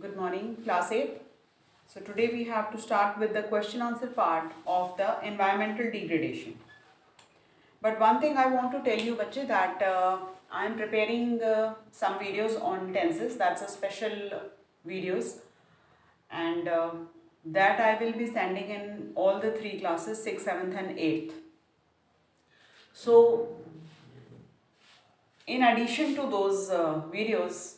Good morning, class 8. So today we have to start with the question answer part of the environmental degradation. But one thing I want to tell you, bache, that I am preparing some videos on tenses. That's a special videos, and that I will be sending in all the three classes, 6th, 7th and 8th. So in addition to those videos,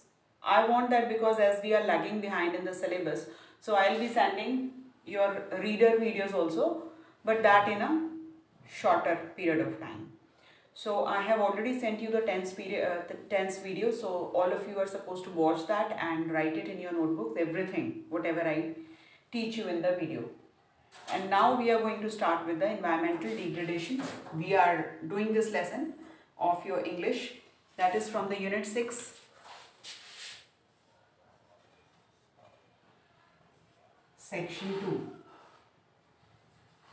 I want that, because as we are lagging behind in the syllabus, so I'll be sending your reader videos also, but that in a shorter period of time. So I have already sent you the tense video, so all of you are supposed to watch that and write it in your notebooks, everything, whatever I teach you in the video. And now we are going to start with the environmental degradation. We are doing this lesson of your English, that is from the unit 6. Section 2.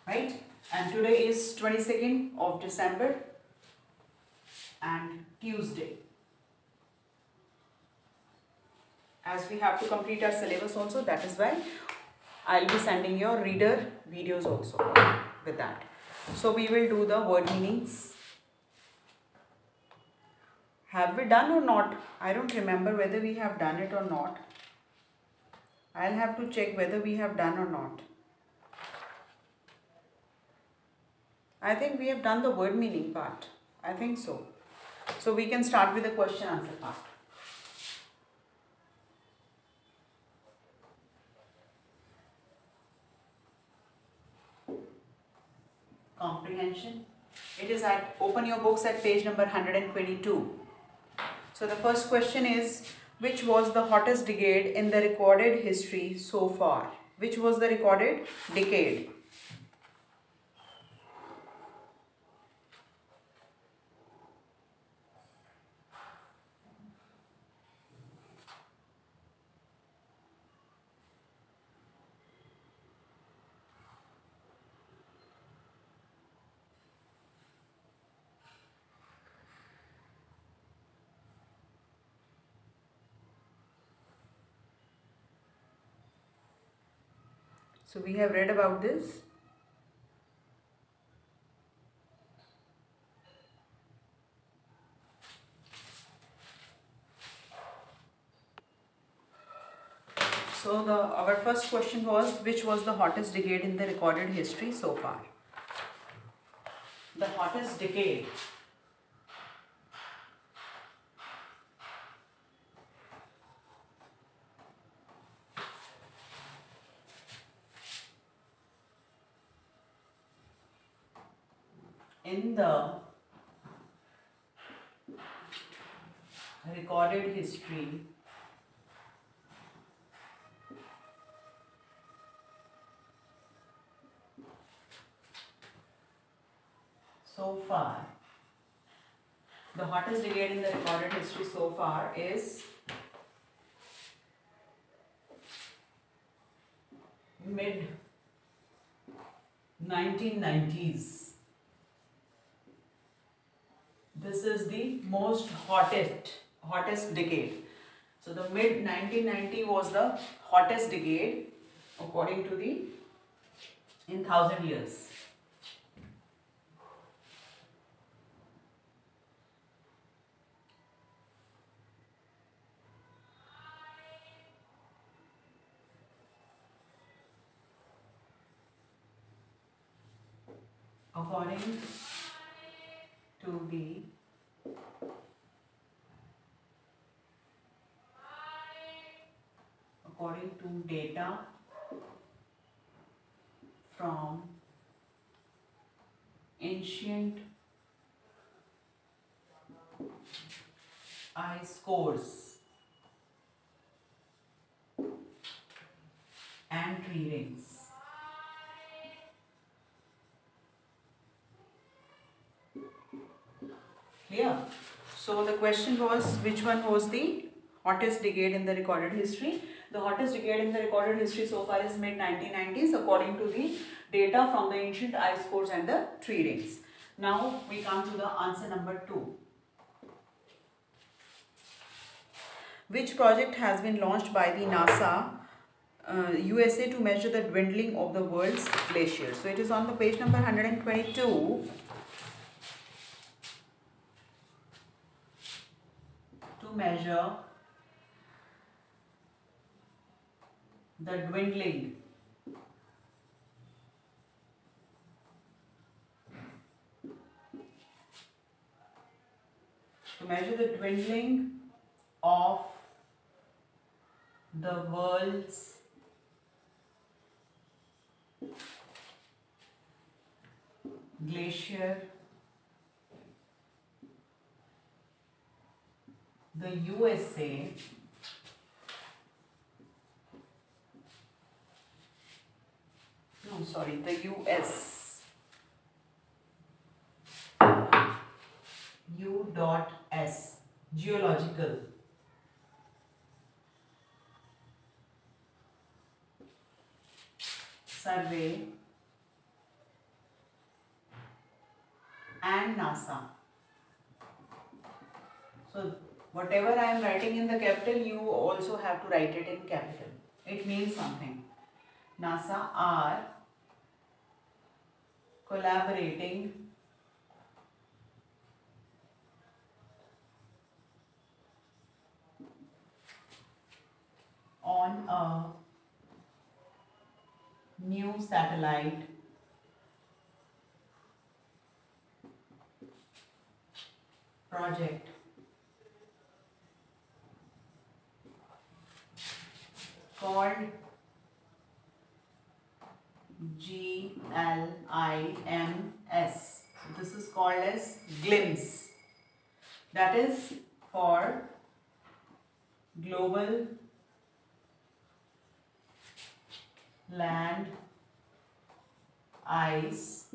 Right? And today is 22nd of December and Tuesday. As we have to complete our syllabus also, that is why I'll be sending your reader videos also with that. So we will do the word meanings. Have we done or not? I don't remember whether we have done it or not. I'll have to check whether we have done or not. I think we have done the word meaning part. I think so. So we can start with the question answer part. Comprehension. It is at, open your books at page number 122. So the first question is, which was the hottest decade in the recorded history so far? Which was the recorded decade? So we have read about this. So our first question was, which was the hottest decade in the recorded history so far? The hottest decade. In the recorded history so far, the hottest decade in the recorded history so far is mid 1990s. This is the most hottest decade. So the mid 1990 was the hottest decade according to the in 1000 years. According to the data from ancient ice cores and tree rings. Clear? So the question was, which one was the hottest decade in the recorded history? The hottest decade in the recorded history so far is mid 1990s according to the data from the ancient ice cores and the tree rings. Now we come to the answer number 2. Which project has been launched by the NASA USA to measure the dwindling of the world's glaciers? So it is on the page number 122. To measure the dwindling of the world's glacier, the USA the US U.S Geological Survey and NASA. So whatever I am writing in the capital, you also have to write it in capital. It means something. NASA are collaborating on a new satellite project called GLIMS. This is called as GLIMS. That is for Global Land Ice,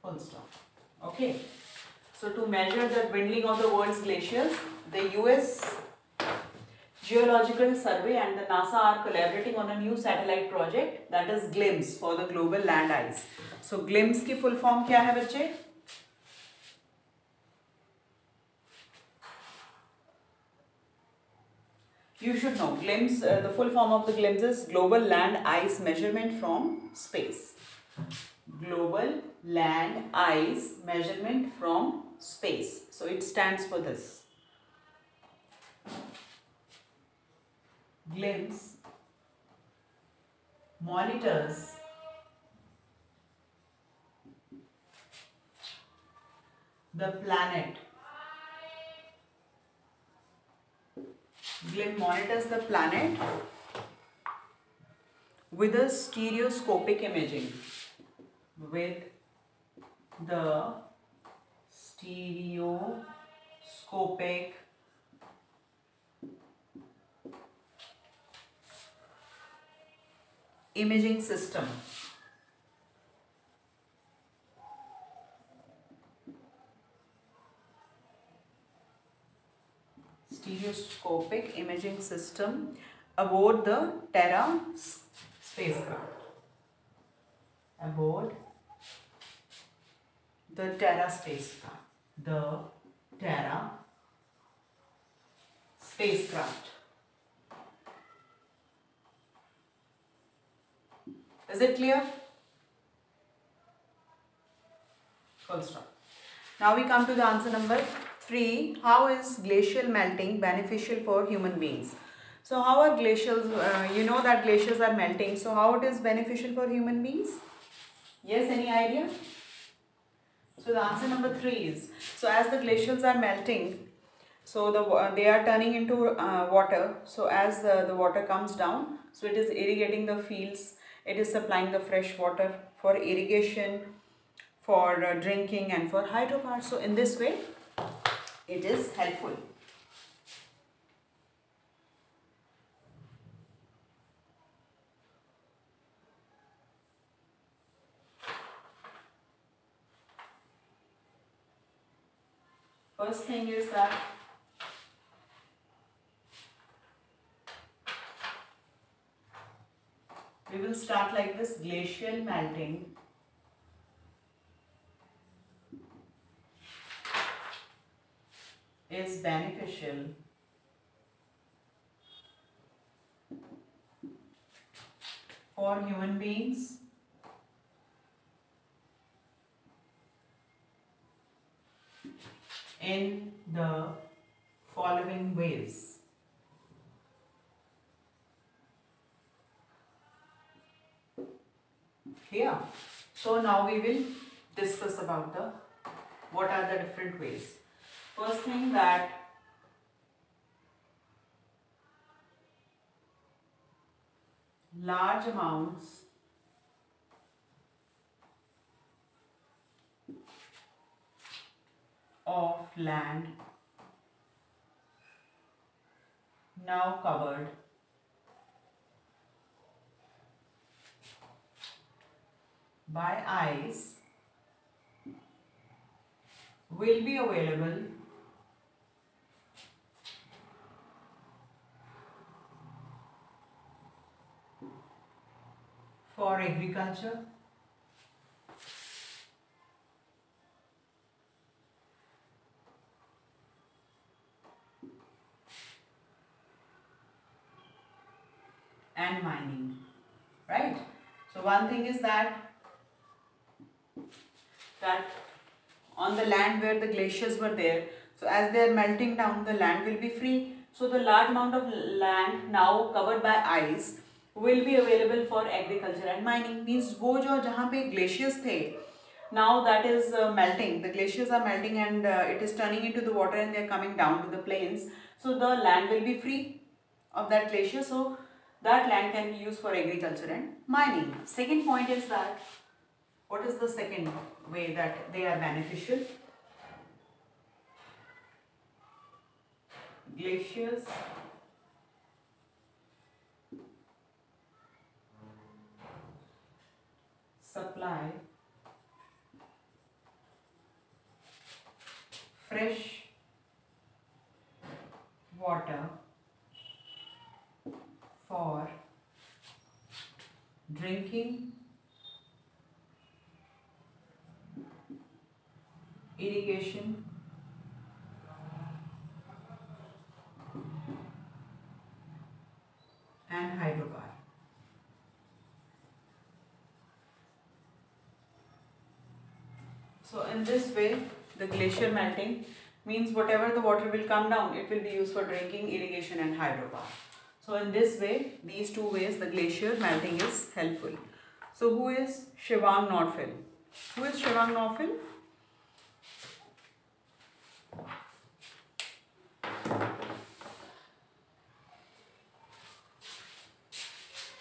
full stop. Okay. So to measure the dwindling of the world's glaciers, the US Geological Survey and the NASA are collaborating on a new satellite project, that is GLIMS, for the global land ice. So GLIMS की full form क्या है बच्चे? You should know GLIMS. The full form of the GLIMS is Global Land Ice Measurement from Space. Global Land Ice Measurement from Space. So it stands for this. GLIMS monitors the planet. GLIMS monitors the planet with a stereoscopic imaging. With the stereoscopic imaging system. Stereoscopic imaging system aboard the Terra spacecraft. Aboard the Terra spacecraft. The Terra spacecraft. Is it clear? Full stop. Now we come to the answer number 3. How is glacial melting beneficial for human beings? So how are glaciers, you know that glaciers are melting. So how it is beneficial for human beings? Yes, any idea? So the answer number 3 is, so as the glaciers are melting, so they are turning into water. So as the water comes down, so it is irrigating the fields. It is supplying the fresh water for irrigation, for drinking and for hydropower. So in this way, it is helpful. First thing is that we will start like this. Glacial melting is beneficial for human beings in the following ways. Clear? So now we will discuss about what are the different ways. First thing, that large amounts of land now covered by ice will be available for agriculture and mining, right? So one thing is that on the land where the glaciers were there, so as they are melting down, the land will be free. So the large amount of land now covered by ice will be available for agriculture and mining. Means वो जो जहाँ पे glaciers थे, now that is melting. The glaciers are melting and it is turning into the water and they are coming down to the plains. So the land will be free of that glacier. So that land can be used for agriculture and mining. Second point is that, what is the second way that they are beneficial? Glaciers supply fresh water for drinking, irrigation, and hydropower. So in this way, the glacier melting means whatever the water will come down, it will be used for drinking, irrigation and hydropower. So in this way, these two ways, the glacier melting is helpful. So who is Shivang Norfil? Who is Shivang Norfil?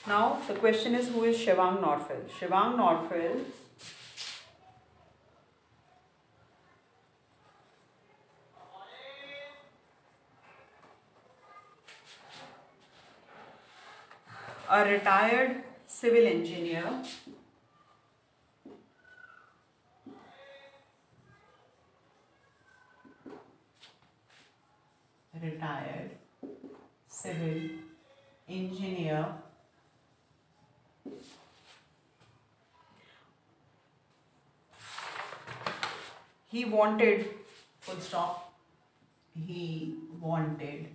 Now the question is, who is Shivang Norfil? Shivang Norfil a retired civil engineer, he wanted, full stop, he wanted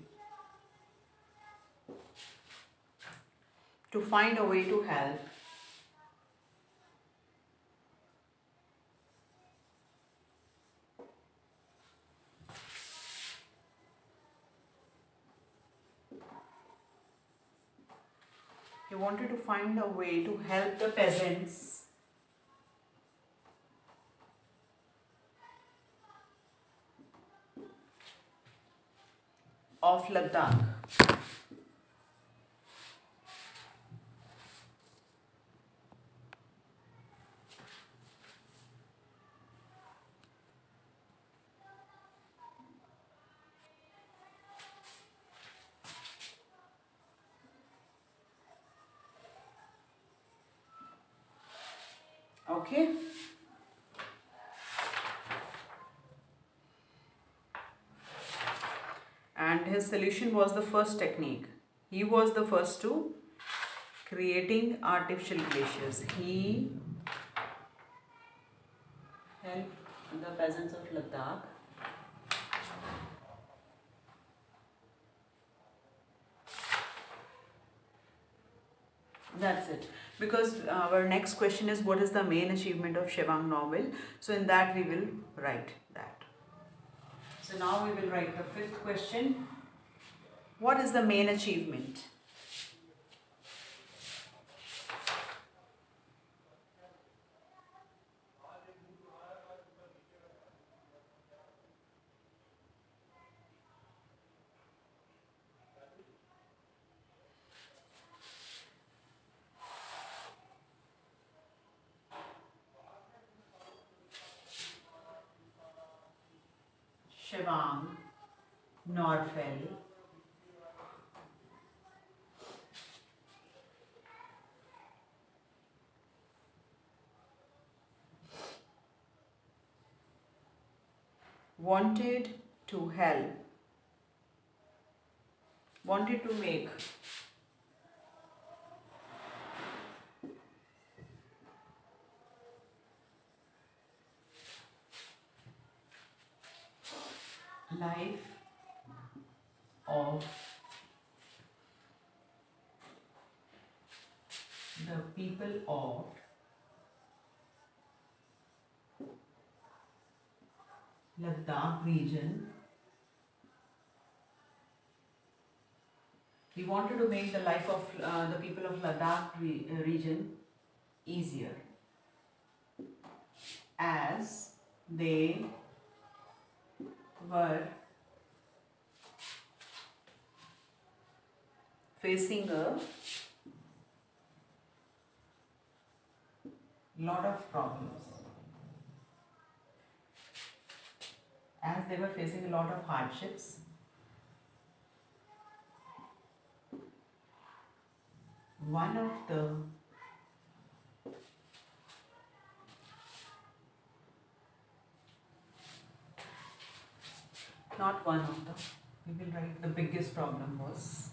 to find a way to help the peasants of Ladakh. Okay. And his solution was the first technique. He was the first to creating artificial glaciers. He helped the peasants of Ladakh That's it. Because our next question is, what is the main achievement of Shivang novel? So in that we will write that. So now we will write the fifth question. What is the main achievement? Shivang Norfel wanted to help, wanted to make life of the people of Ladakh region. He wanted to make the life of the people of Ladakh region easier, as they were facing a lot of problems. As they were facing a lot of hardships, one of the not one of the, we will write the biggest problem was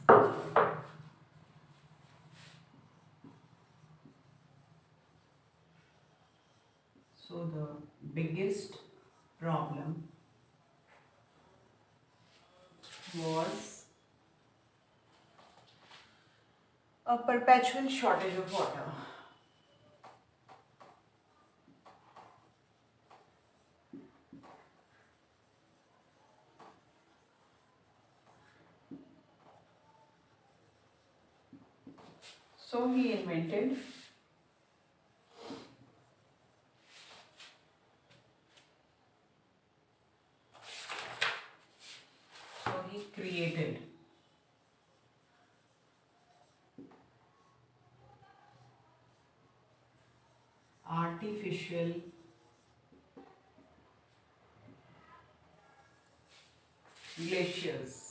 so the biggest problem was a perpetual shortage of water. So he invented created artificial glaciers.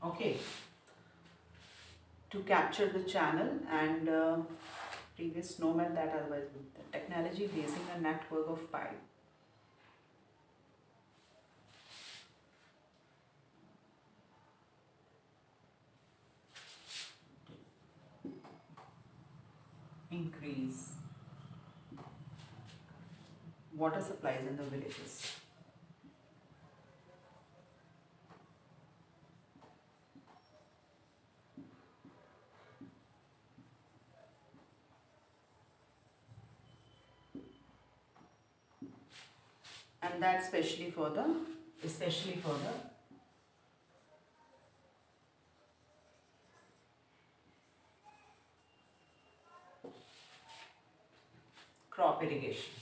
Okay, to capture the channel and previous snowmelt that otherwise the technology facing a network of pipe. Increase water supplies in the villages. And that especially for the crop irrigation.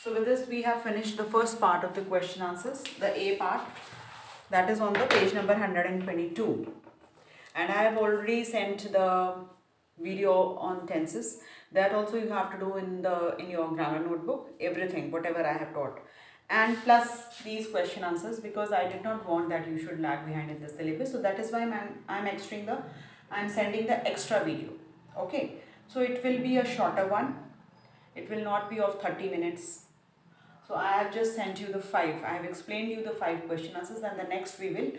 So with this we have finished the first part of the question answers, the A part, that is on the page number 122. And I have already sent the video on tenses. That also you have to do in your grammar notebook, everything, whatever I have taught. And plus these question answers, because I did not want that you should lag behind in the syllabus. So that is why I'm sending the extra video. Okay. So it will be a shorter one. It will not be of 30 minutes. So I have just sent you the 5. I have explained you the 5 question answers, and the next we will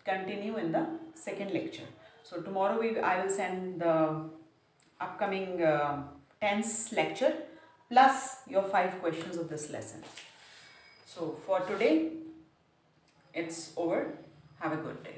continue in the second lecture. So tomorrow I will send the upcoming tense lecture plus your 5 questions of this lesson. So for today, it's over. Have a good day.